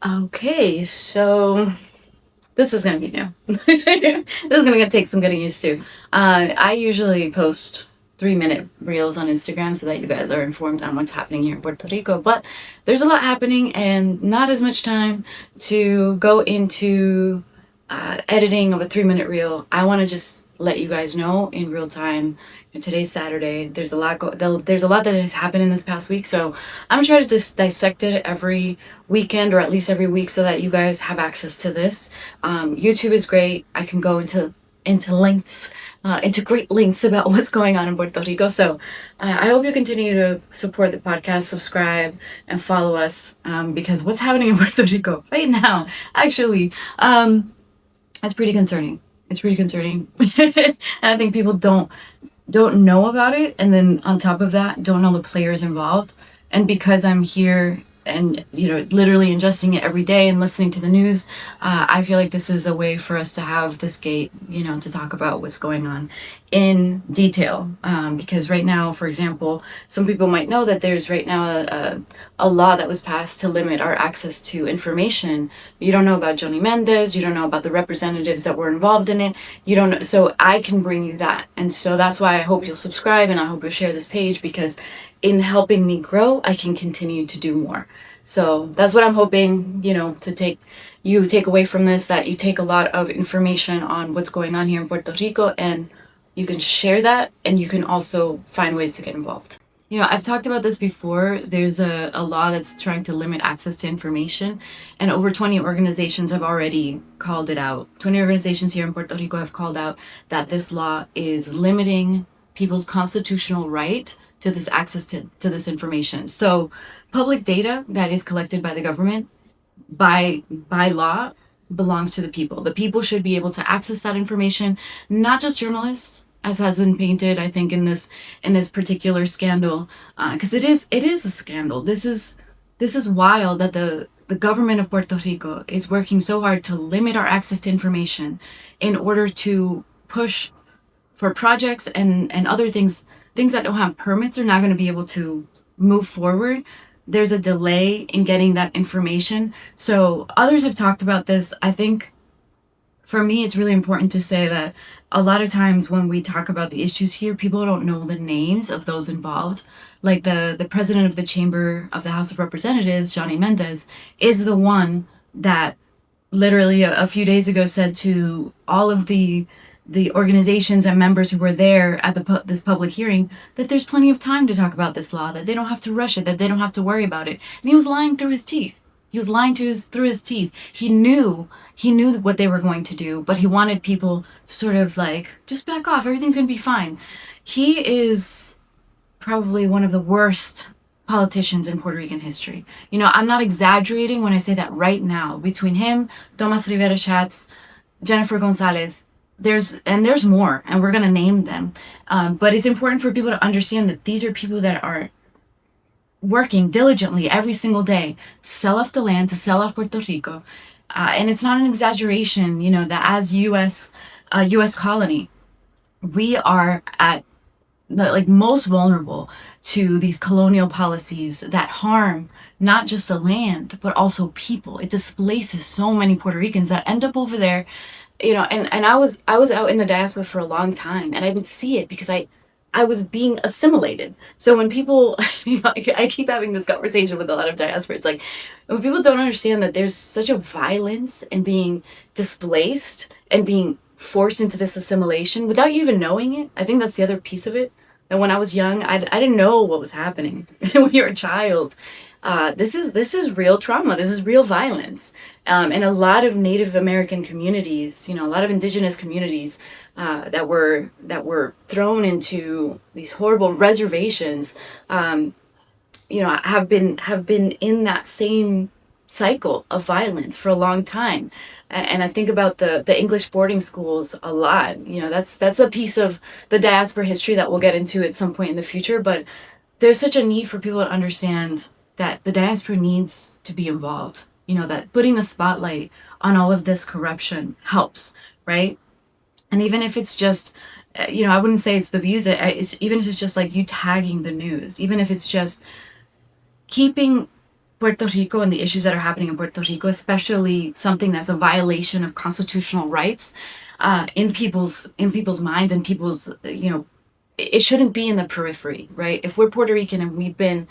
Okay, so this is gonna be new. This is gonna take some getting used to. I usually post 3-minute reels on Instagram so that you guys are informed on what's happening here in Puerto Rico. But there's a lot happening and not as much time to go into editing of a 3-minute reel. I want to just let you guys know in real time. Today's Saturday. There's a lot that has happened in this past week, so I'm gonna try to just dissect it every weekend or at least every week so that you guys have access to this. YouTube is great. I can go into great lengths about what's going on in Puerto Rico. So I hope you continue to support the podcast, subscribe, and follow us because what's happening in Puerto Rico right now, actually, it's pretty concerning. It's pretty concerning, and I think people don't know about it, and then on top of that don't know the players involved. And because I'm here and literally ingesting it every day and listening to the news, I feel like this is a way for us to have this gate, to talk about what's going on in detail. Because right now, for example, some people might know that there's right now a law that was passed to limit our access to information. You don't know about Johnny Mendez, you don't know about the representatives that were involved in it, you don't know. So I can bring you that. And so that's why I hope you'll subscribe and I hope you'll share this page, because in helping me grow, I can continue to do more. So that's what I'm hoping, to take away from this, that you take a lot of information on what's going on here in Puerto Rico and you can share that, and you can also find ways to get involved. I've talked about this before. There's a law that's trying to limit access to information, and over 20 organizations have already called it out. 20 organizations here in Puerto Rico have called out that this law is limiting people's constitutional right to this access to this information. So public data that is collected by the government by law belongs to the people. The people should be able to access that information, not just journalists, as has been painted, I think, in this particular scandal, because it is a scandal. This is wild that the government of Puerto Rico is working so hard to limit our access to information in order to push for projects and other things that don't have permits are not going to be able to move forward. There's a delay in getting that information. So others have talked about this. I think for me, it's really important to say that a lot of times when we talk about the issues here, people don't know the names of those involved. Like the president of the Chamber of the House of Representatives, Johnny Mendez, is the one that literally a few days ago said to all of the organizations and members who were there at this public hearing that there's plenty of time to talk about this law, that they don't have to rush it, that they don't have to worry about it. And he was lying through his teeth. He was lying through his teeth. He knew what they were going to do, but he wanted people to sort of like, just back off, everything's going to be fine. He is probably one of the worst politicians in Puerto Rican history. I'm not exaggerating when I say that right now. Between him, Tomas Rivera Schatz, Jennifer Gonzalez, there's more, and we're gonna name them. But it's important for people to understand that these are people that are working diligently every single day to sell off the land, to sell off Puerto Rico, and it's not an exaggeration. That as U.S. colony, we are at the most vulnerable to these colonial policies that harm not just the land but also people. It displaces so many Puerto Ricans that end up over there. And I was out in the diaspora for a long time, and I didn't see it because I was being assimilated. So when people, I keep having this conversation with a lot of diaspora. It's like when people don't understand that there's such a violence in being displaced and being forced into this assimilation without you even knowing it. I think that's the other piece of it. And when I was young, I didn't know what was happening. When you're a child, this is real trauma. This is real violence. And a lot of Native American communities, a lot of indigenous communities that were thrown into these horrible reservations, have been in that same cycle of violence for a long time. And I think about the English boarding schools a lot. That's a piece of the diaspora history that we'll get into at some point in the future. But there's such a need for people to understand that the diaspora needs to be involved. That putting the spotlight on all of this corruption helps, right? And even if it's just, I wouldn't say it's the views. Even if it's just like you tagging the news, even if it's just keeping Puerto Rico and the issues that are happening in Puerto Rico, especially something that's a violation of constitutional rights, in people's minds and people's, it shouldn't be in the periphery, right? If we're Puerto Rican and we've been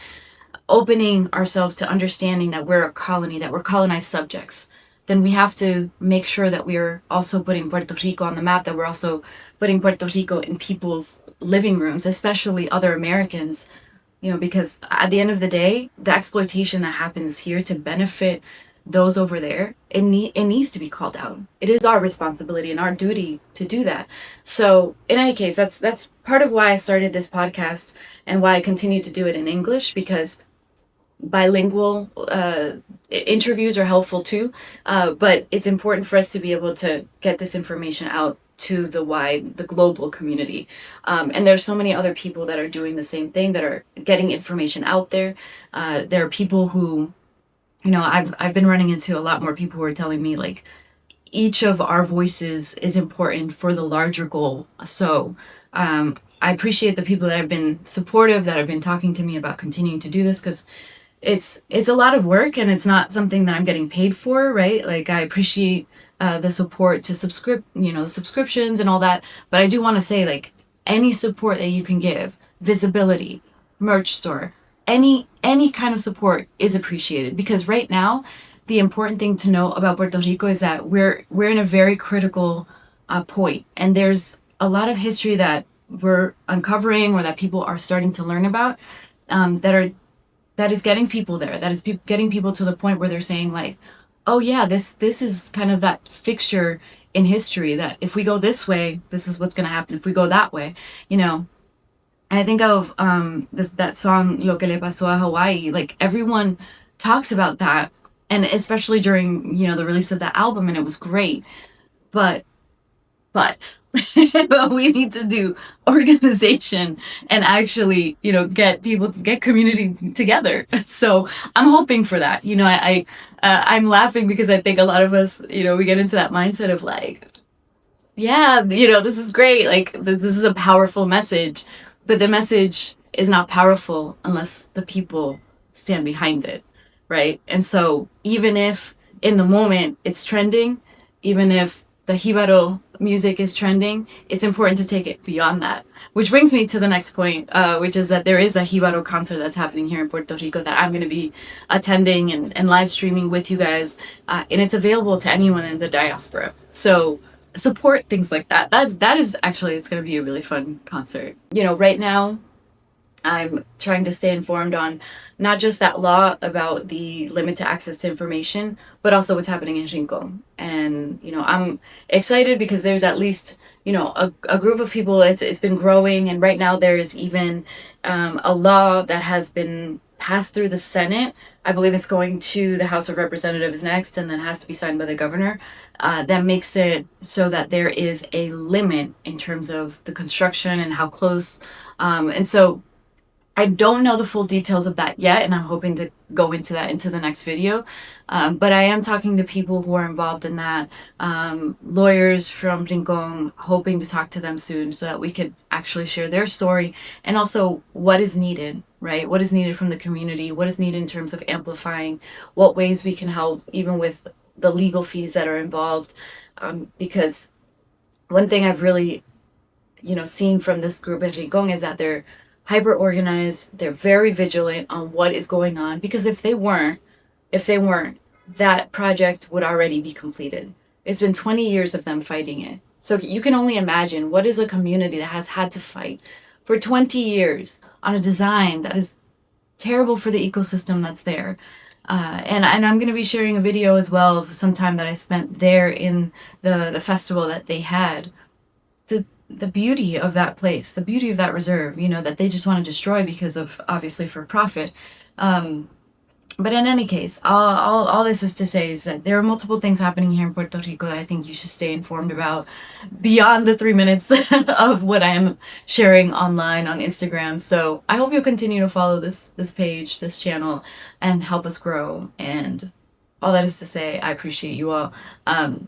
opening ourselves to understanding that we're a colony, that we're colonized subjects, then we have to make sure that we're also putting Puerto Rico on the map, that we're also putting Puerto Rico in people's living rooms, especially other Americans, because at the end of the day, the exploitation that happens here to benefit those over there, it needs to be called out. It is our responsibility and our duty to do that. So, in any case, that's part of why I started this podcast and why I continue to do it in English, because bilingual interviews are helpful too, but it's important for us to be able to get this information out to the global community. And there's so many other people that are doing the same thing, that are getting information out there. There are people who, I've been running into a lot more people who are telling me, like, each of our voices is important for the larger goal. So I appreciate the people that have been supportive, that have been talking to me about continuing to do this, because it's a lot of work and it's not something that I'm getting paid for, right? Like, I appreciate the support to the subscriptions and all that, but I do want to say, like, any support that you can give, visibility, merch store, any kind of support is appreciated, because right now the important thing to know about Puerto Rico is that we're in a very critical point, and there's a lot of history that we're uncovering, or that people are starting to learn about, that is getting people there. That is getting people to the point where they're saying, like, oh yeah, this is kind of that fixture in history, that if we go this way, this is what's going to happen. If we go that way, you know. I think of that song "Lo que le pasó a Hawaii." Like, everyone talks about that, and especially during the release of that album, and it was great. But but but we need to do organization and actually get community together. So I'm hoping for that. I'm laughing because I think a lot of us, we get into that mindset of, like, yeah, this is great, like, this is a powerful message, but the message is not powerful unless the people stand behind it, right? And so even if in the moment it's trending, even if the Hibaro music is trending, it's important to take it beyond that. Which brings me to the next point, which is that there is a Hibaro concert that's happening here in Puerto Rico that I'm going to be attending and live streaming with you guys, and it's available to anyone in the diaspora. So support things like that. That is actually, it's going to be a really fun concert. Right now I'm trying to stay informed on not just that law about the limit to access to information, but also what's happening in Rincon. And, I'm excited because there's at least, a group of people. It's been growing. And right now there is even a law that has been passed through the Senate. I believe it's going to the House of Representatives next, and then has to be signed by the governor. That makes it so that there is a limit in terms of the construction and how close. And so I don't know the full details of that yet, and I'm hoping to go into that into the next video. But I am talking to people who are involved in that, lawyers from Rincon, hoping to talk to them soon so that we could actually share their story, and also what is needed, right? What is needed from the community? What is needed in terms of amplifying? What ways we can help, even with the legal fees that are involved? Because one thing I've really seen from this group at Rincon is that they're hyper organized. They're very vigilant on what is going on, because if they weren't, that project would already be completed. It's been 20 years of them fighting it. So you can only imagine what is a community that has had to fight for 20 years on a design that is terrible for the ecosystem that's there. And I'm going to be sharing a video as well of some time that I spent there in the festival that they had. The beauty of that place, the beauty of that reserve, that they just want to destroy because of, obviously, for profit. But in any case, all this is to say is that there are multiple things happening here in Puerto Rico that I think you should stay informed about beyond the 3 minutes of what I am sharing online on Instagram. So I hope you'll continue to follow this page, this channel, and help us grow. And all that is to say, I appreciate you all.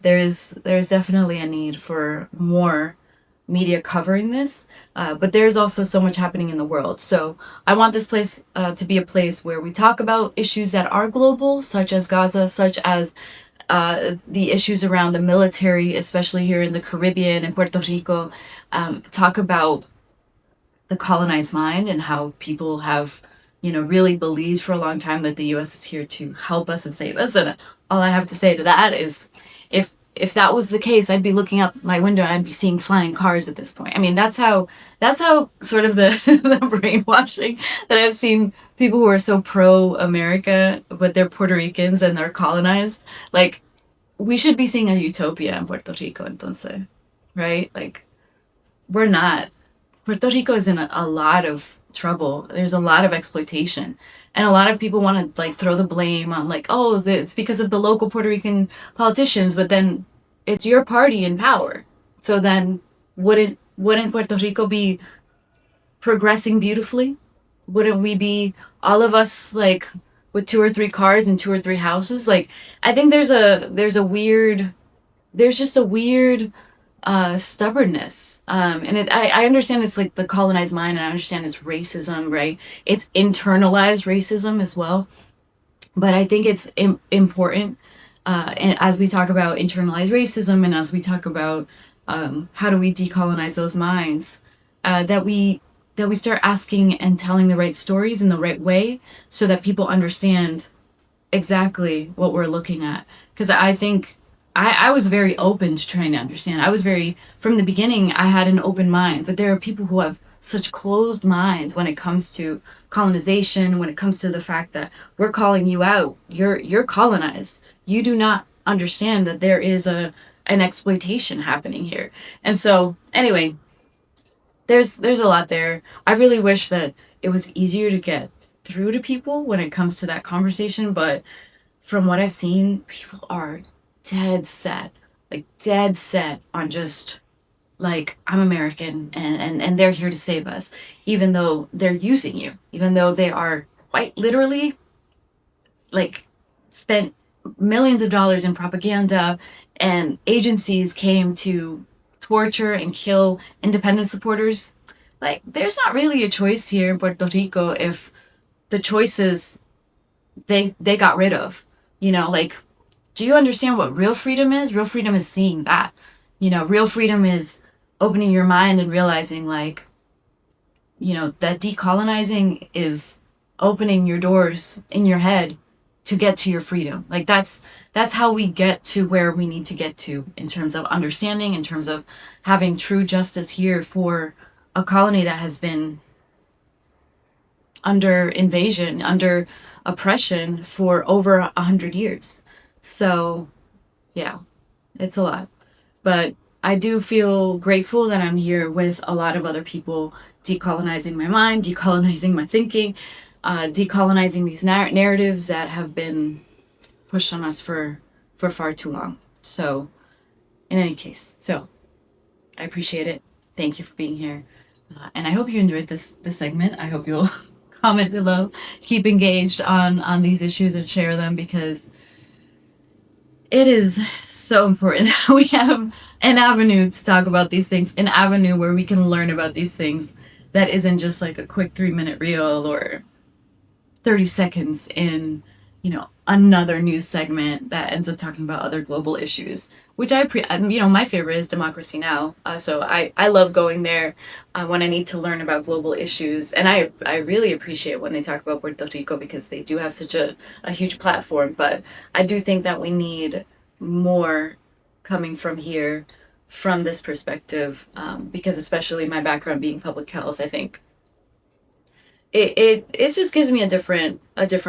There is definitely a need for more media covering this, but there's also so much happening in the world. So I want this place to be a place where we talk about issues that are global, such as Gaza, such as the issues around the military, especially here in the Caribbean and Puerto Rico. Talk about the colonized mind and how people have, really believed for a long time that the U.S. is here to help us and save us. And all I have to say to that is, if that was the case, I'd be looking out my window and I'd be seeing flying cars at this point. I mean, that's how sort of the the brainwashing that I've seen people who are so pro America, but they're Puerto Ricans and they're colonized. Like, we should be seeing a utopia in Puerto Rico, entonces, right? Like, we're not. Puerto Rico is in a lot of trouble. There's a lot of exploitation. And a lot of people want to like throw the blame on like, oh, it's because of the local Puerto Rican politicians, but then it's your party in power. So then wouldn't Puerto Rico be progressing beautifully? Wouldn't we be all of us like with two or three cars and two or three houses? Like, I think there's just a weird stubbornness. And I understand it's like the colonized mind, and I understand it's racism, right? It's internalized racism as well. But I think it's important, and as we talk about internalized racism and as we talk about how do we decolonize those minds, that we start asking and telling the right stories in the right way so that people understand exactly what we're looking at. Because I think I was very open to trying to understand. I was very, from the beginning, I had an open mind. But there are people who have such closed minds when it comes to colonization, when it comes to the fact that we're calling you out. You're colonized. You do not understand that there is an exploitation happening here. And so, anyway, there's a lot there. I really wish that it was easier to get through to people when it comes to that conversation, but from what I've seen, people are dead set on just like, I'm American and they're here to save us, even though they're using you, even though they are quite literally like spent millions of dollars in propaganda, and agencies came to torture and kill independent supporters. Like, there's not really a choice here in Puerto Rico if the choices they got rid of. Like, do you understand what real freedom is? Real freedom is seeing that. Real freedom is opening your mind and realizing, like, that decolonizing is opening your doors in your head to get to your freedom. Like, that's how we get to where we need to get to in terms of understanding, in terms of having true justice here for a colony that has been under invasion, under oppression for over 100 years. So, yeah, it's a lot. But I do feel grateful that I'm here with a lot of other people decolonizing my mind, decolonizing my thinking, decolonizing these narratives that have been pushed on us for far too long. So, in any case, so I appreciate it. Thank you for being here. And I hope you enjoyed this segment. I hope you'll comment below, keep engaged on these issues and share them, because it is so important that we have an avenue to talk about these things, an avenue where we can learn about these things that isn't just like a quick 3-minute reel or 30 seconds in, another news segment that ends up talking about other global issues, which my favorite is Democracy Now! So I love going there when I need to learn about global issues. And I really appreciate when they talk about Puerto Rico, because they do have such a huge platform. But I do think that we need more coming from here, from this perspective, because especially my background being public health, I think it just gives me a different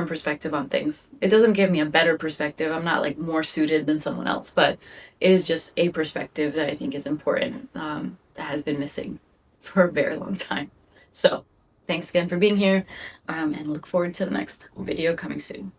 perspective on things. It doesn't give me a better perspective. I'm not like more suited than someone else, but it is just a perspective that I think is important, that has been missing for a very long time. So thanks again for being here, and look forward to the next video coming soon.